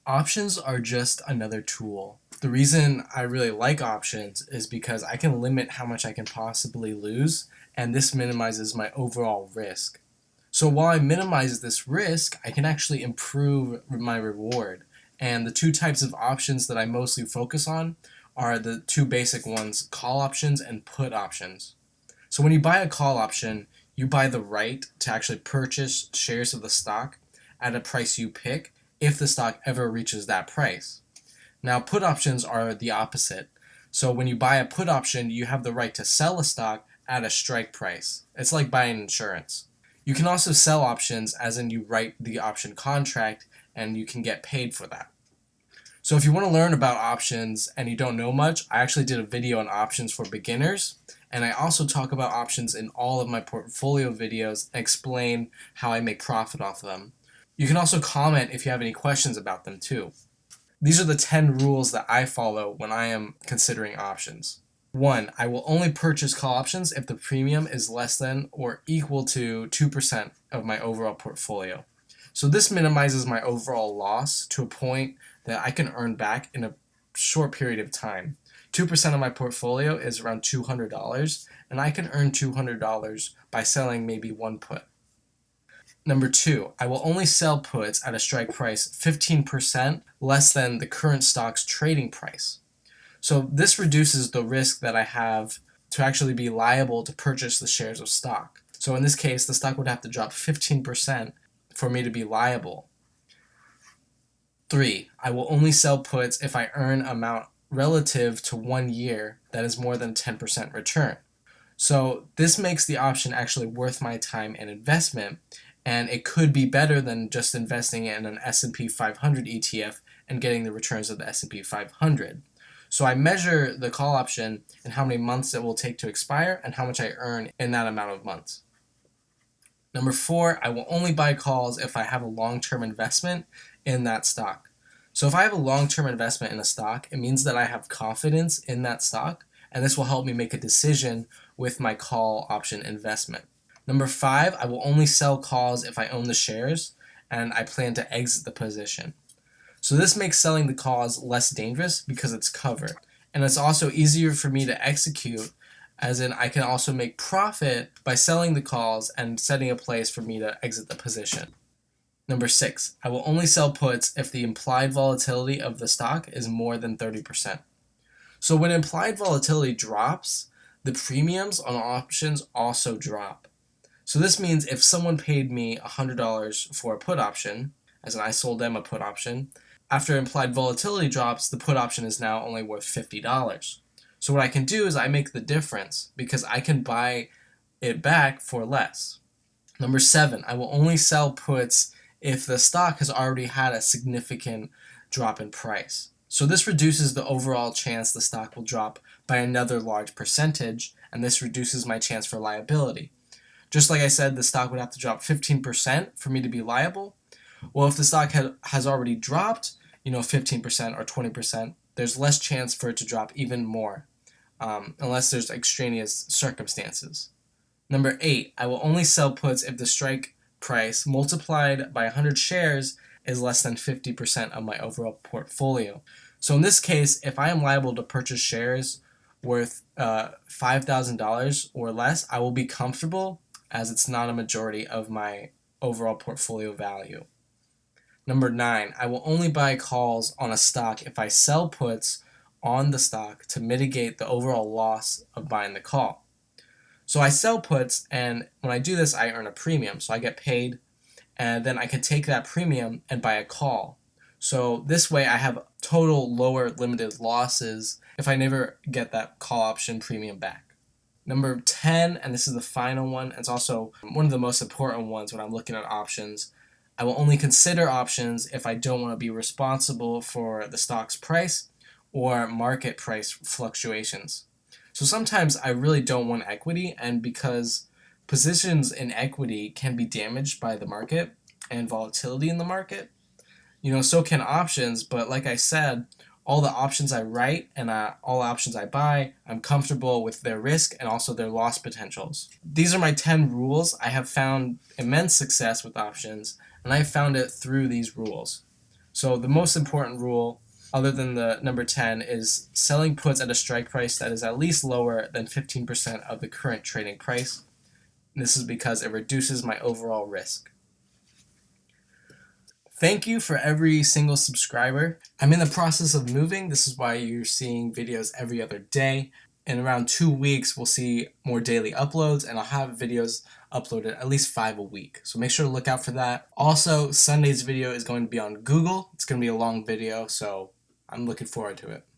Options are just another tool. The reason I really like options is because I can limit how much I can possibly lose, and this minimizes my overall risk. So while I minimize this risk, I can actually improve my reward. And the two types of options that I mostly focus on are the two basic ones, call options and put options. So when you buy a call option, you buy the right to actually purchase shares of the stock at a price you pick if the stock ever reaches that price. Now, put options are the opposite. So when you buy a put option, you have the right to sell a stock at a strike price. It's like buying insurance. You can also sell options, as in you write the option contract and you can get paid for that. So if you want to learn about options and you don't know much, I actually did a video on options for beginners, and I also talk about options in all of my portfolio videos and explain how I make profit off of them. You can also comment if you have any questions about them too. These are the 10 rules that I follow when I am considering options. 1. I will only purchase call options if the premium is less than or equal to 2% of my overall portfolio. So this minimizes my overall loss to a point that I can earn back in a short period of time. 2% of my portfolio is around $200, and I can earn $200 by selling maybe one put. Number 2, I will only sell puts at a strike price 15% less than the current stock's trading price. So this reduces the risk that I have to actually be liable to purchase the shares of stock. So in this case, the stock would have to drop 15% for me to be liable. 3, I will only sell puts if I earn amount relative to 1 year that is more than 10% return. So this makes the option actually worth my time and investment, and it could be better than just investing in an S&P 500 ETF and getting the returns of the S&P 500. So I measure the call option and how many months it will take to expire and how much I earn in that amount of months. Number 4, I will only buy calls if I have a long-term investment in that stock. So if I have a long-term investment in a stock, it means that I have confidence in that stock, and this will help me make a decision with my call option investment. Number 5, I will only sell calls if I own the shares and I plan to exit the position. So this makes selling the calls less dangerous because it's covered. And it's also easier for me to execute, as in I can also make profit by selling the calls and setting a place for me to exit the position. Number 6, I will only sell puts if the implied volatility of the stock is more than 30%. So when implied volatility drops, the premiums on options also drop. So this means if someone paid me $100 for a put option, as in I sold them a put option, after implied volatility drops, the put option is now only worth $50. So what I can do is I make the difference because I can buy it back for less. Number 7, I will only sell puts if the stock has already had a significant drop in price. So this reduces the overall chance the stock will drop by another large percentage, and this reduces my chance for liability. Just like I said, the stock would have to drop 15% for me to be liable. Well, if the stock has already dropped, 15% or 20%, there's less chance for it to drop even more, unless there's extraneous circumstances. Number 8, I will only sell puts if the strike price multiplied by 100 shares is less than 50% of my overall portfolio. So in this case, if I am liable to purchase shares worth $5,000 or less, I will be comfortable as it's not a majority of my overall portfolio value. Number 9, I will only buy calls on a stock if I sell puts on the stock to mitigate the overall loss of buying the call. So I sell puts, and when I do this, I earn a premium. So I get paid, and then I can take that premium and buy a call. So this way I have total lower limited losses if I never get that call option premium back. Number 10, and this is the final one, it's also one of the most important ones when I'm looking at options. I will only consider options if I don't want to be responsible for the stock's price or market price fluctuations. So sometimes I really don't want equity, and because positions in equity can be damaged by the market and volatility in the market, so can options, but like I said, all the options I write and all options I buy, I'm comfortable with their risk and also their loss potentials. These are my 10 rules. I have found immense success with options, and I found it through these rules. So the most important rule, other than the number 10, is selling puts at a strike price that is at least lower than 15% of the current trading price. And this is because it reduces my overall risk. Thank you for every single subscriber. I'm in the process of moving. This is why you're seeing videos every other day. In around 2 weeks, we'll see more daily uploads, and I'll have videos uploaded at least 5 a week. So make sure to look out for that. Also, Sunday's video is going to be on Google. It's going to be a long video, so I'm looking forward to it.